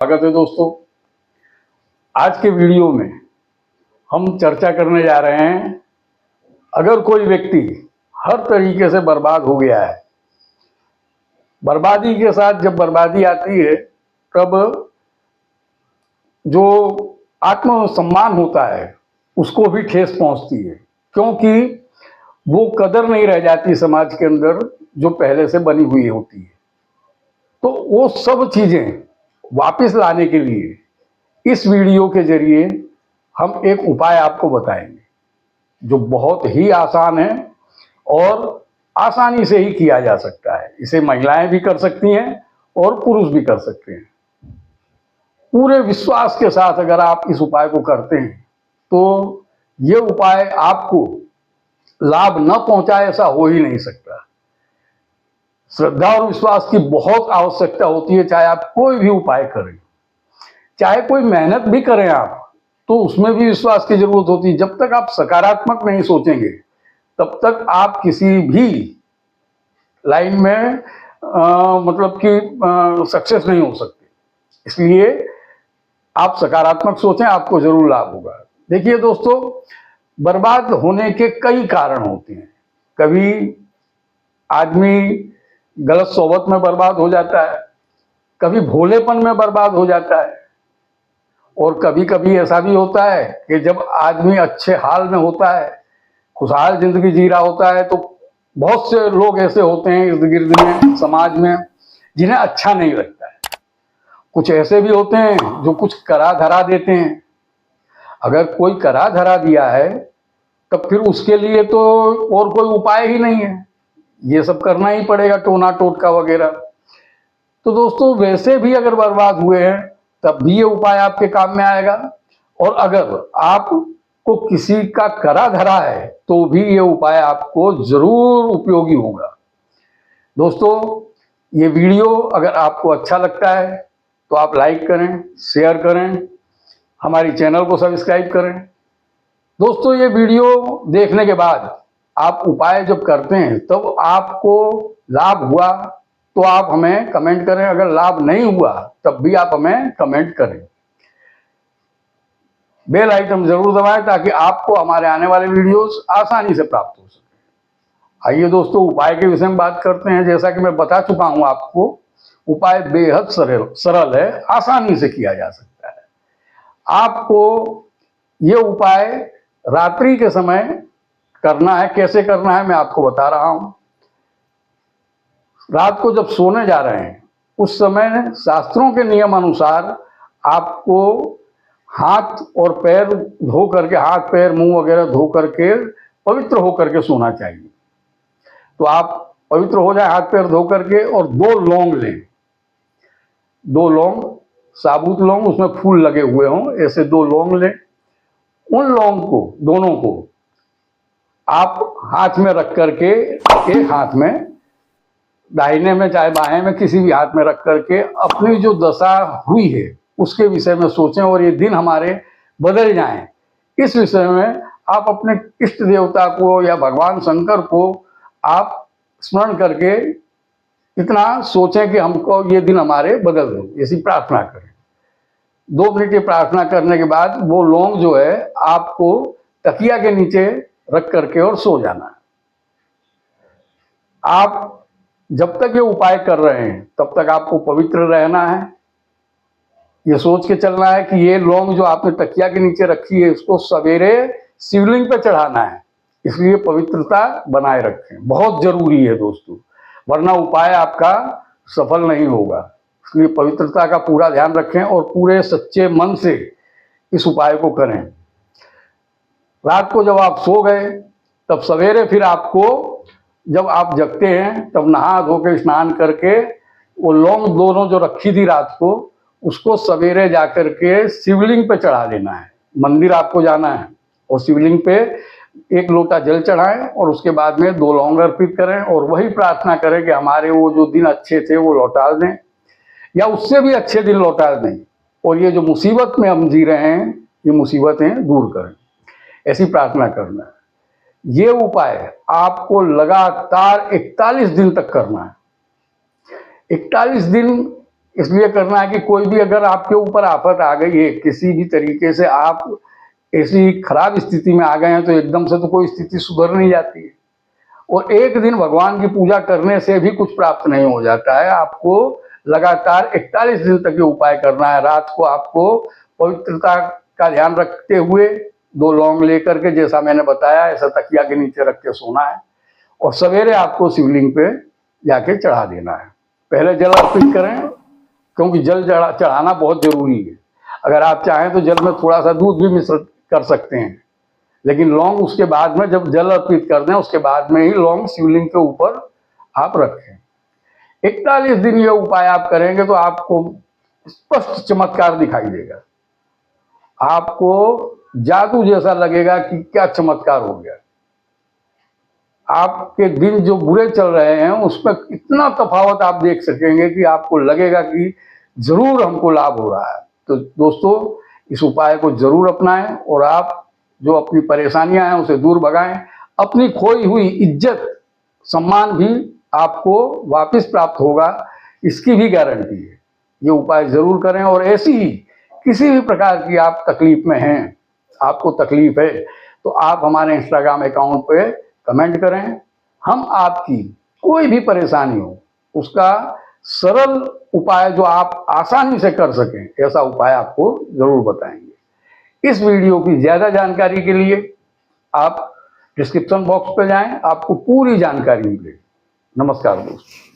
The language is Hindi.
स्वागत है दोस्तों। आज के वीडियो में हम चर्चा करने जा रहे हैं, अगर कोई व्यक्ति हर तरीके से बर्बाद हो गया है, बर्बादी के साथ जब बर्बादी आती है तब जो आत्मसम्मान होता है उसको भी ठेस पहुंचती है, क्योंकि वो कदर नहीं रह जाती समाज के अंदर जो पहले से बनी हुई होती है। तो वो सब चीज़ें वापस लाने के लिए इस वीडियो के जरिए हम एक उपाय आपको बताएंगे जो बहुत ही आसान है और आसानी से ही किया जा सकता है। इसे महिलाएं भी कर सकती हैं और पुरुष भी कर सकते हैं। पूरे विश्वास के साथ अगर आप इस उपाय को करते हैं तो ये उपाय आपको लाभ न पहुंचाए ऐसा हो ही नहीं सकता। श्रद्धा और विश्वास की बहुत आवश्यकता होती है, चाहे आप कोई भी उपाय करें, चाहे कोई मेहनत भी करें आप, तो उसमें भी विश्वास की जरूरत होती है। जब तक आप सकारात्मक नहीं सोचेंगे तब तक आप किसी भी लाइन में मतलब कि सक्सेस नहीं हो सकते। इसलिए आप सकारात्मक सोचें, आपको जरूर लाभ होगा। देखिए दोस्तों, बर्बाद होने के कई कारण होते हैं। कभी आदमी गलत सोबत में बर्बाद हो जाता है, कभी भोलेपन में बर्बाद हो जाता है, और कभी कभी ऐसा भी होता है कि जब आदमी अच्छे हाल में होता है, खुशहाल जिंदगी जी रहा होता है, तो बहुत से लोग ऐसे होते हैं इर्द गिर्द में, समाज में, जिन्हें अच्छा नहीं लगता है। कुछ ऐसे भी होते हैं जो कुछ करा धरा देते हैं। अगर कोई करा धरा दिया है तब फिर उसके लिए तो और कोई उपाय ही नहीं है, ये सब करना ही पड़ेगा, टोना टोटका वगैरह। तो दोस्तों, वैसे भी अगर बर्बाद हुए हैं तब भी ये उपाय आपके काम में आएगा, और अगर आपको किसी का करा धरा है तो भी ये उपाय आपको जरूर उपयोगी होगा। दोस्तों, ये वीडियो अगर आपको अच्छा लगता है तो आप लाइक करें, शेयर करें, हमारी चैनल को सब्सक्राइब करें। दोस्तों, ये वीडियो देखने के बाद आप उपाय जब करते हैं तब आपको लाभ हुआ तो आप हमें कमेंट करें, अगर लाभ नहीं हुआ तब भी आप हमें कमेंट करें। बेल आइकन जरूर दबाएं ताकि आपको हमारे आने वाले वीडियोस आसानी से प्राप्त हो सके। आइए दोस्तों, उपाय के विषय में बात करते हैं। जैसा कि मैं बता चुका हूं आपको, उपाय बेहद सरल है, आसानी से किया जा सकता है। आपको ये उपाय रात्रि के समय करना है। कैसे करना है मैं आपको बता रहा हूं। रात को जब सोने जा रहे हैं उस समय शास्त्रों के नियम अनुसार आपको हाथ और पैर धो करके, हाथ पैर मुंह वगैरह धो करके पवित्र होकर के सोना चाहिए। तो आप पवित्र हो जाए हाथ पैर धो करके, और 2 लौंग लें। 2 लौंग, साबुत लौंग, उसमें फूल लगे हुए हों, ऐसे 2 लौंग लें। उन लौंग को, दोनों को आप हाथ में रख करके, एक हाथ में, दाहिने में चाहे बाएं में, किसी भी हाथ में रख करके अपनी जो दशा हुई है उसके विषय में सोचें, और ये दिन हमारे बदल जाएं, इस विषय में आप अपने इष्ट देवता को या भगवान शंकर को आप स्मरण करके इतना सोचें कि हमको ये दिन हमारे बदल दो, ऐसी प्रार्थना करें। 2 मिनट ये प्रार्थना करने के बाद वो लौंग जो है आपको तकिया के नीचे रख करके और सो जाना है। आप जब तक ये उपाय कर रहे हैं तब तक आपको पवित्र रहना है। ये सोच के चलना है कि ये लौंग जो आपने तकिया के नीचे रखी है इसको सवेरे शिवलिंग पे चढ़ाना है, इसलिए पवित्रता बनाए रखें, बहुत जरूरी है दोस्तों, वरना उपाय आपका सफल नहीं होगा। इसलिए पवित्रता का पूरा ध्यान रखें और पूरे सच्चे मन से इस उपाय को करें। रात को जब आप सो गए तब सवेरे फिर आपको, जब आप जगते हैं तब नहा धो के स्नान करके वो लौंग दोनों जो रखी थी रात को, उसको सवेरे जाकर के शिवलिंग पे चढ़ा देना है। मंदिर आपको जाना है और शिवलिंग पे 1 लोटा जल चढ़ाएं, और उसके बाद में 2 लौंग अर्पित करें, और वही प्रार्थना करें कि हमारे वो जो दिन अच्छे थे वो लौटा दें, या उससे भी अच्छे दिन लौटा दें, और ये जो मुसीबत में हम जी रहे हैं ये मुसीबतें दूर करें। ऐसी प्रार्थना करना है। ये उपाय आपको लगातार 41 दिन तक करना है। 41 दिन इसलिए करना है कि कोई भी अगर आपके ऊपर आफत आ गई है, किसी भी तरीके से आप ऐसी खराब स्थिति में आ गए हैं, तो एकदम से तो कोई स्थिति सुधर नहीं जाती है। और एक दिन भगवान की पूजा करने से भी कुछ प्राप्त नहीं हो जाता है। आपको लगातार 41 दिन तक ये उपाय करना है। रात को आपको पवित्रता का ध्यान रखते हुए 2 लौंग लेकर के, जैसा मैंने बताया, ऐसा तकिया के नीचे रख के सोना है, और सवेरे आपको शिवलिंग पे जाके चढ़ा देना है। पहले जल अर्पित करें, क्योंकि जल चढ़ाना बहुत जरूरी है। अगर आप चाहें तो जल में थोड़ा सा दूध भी मिश्र कर सकते हैं, लेकिन लौंग उसके बाद में, जब जल अर्पित कर दें उसके बाद में ही लौंग शिवलिंग के ऊपर आप रखें। 41 दिन ये उपाय आप करेंगे तो आपको स्पष्ट चमत्कार दिखाई देगा। आपको जादू जैसा लगेगा कि क्या चमत्कार हो गया। आपके दिन जो बुरे चल रहे हैं उसमें इतना तफावत आप देख सकेंगे कि आपको लगेगा कि जरूर हमको लाभ हो रहा है। तो दोस्तों, इस उपाय को जरूर अपनाएं और आप जो अपनी परेशानियां हैं उसे दूर भगाएं। अपनी खोई हुई इज्जत सम्मान भी आपको वापस प्राप्त होगा, इसकी भी गारंटी है। ये उपाय जरूर करें। और ऐसी ही किसी भी प्रकार की आप तकलीफ में हैं, आपको तकलीफ है, तो आप हमारे इंस्टाग्राम अकाउंट पे कमेंट करें। हम आपकी कोई भी परेशानी हो उसका सरल उपाय जो आप आसानी से कर सकें, ऐसा उपाय आपको जरूर बताएंगे। इस वीडियो की ज़्यादा जानकारी के लिए आप डिस्क्रिप्शन बॉक्स पर जाएं, आपको पूरी जानकारी मिलेगी। नमस्कार दोस्तों।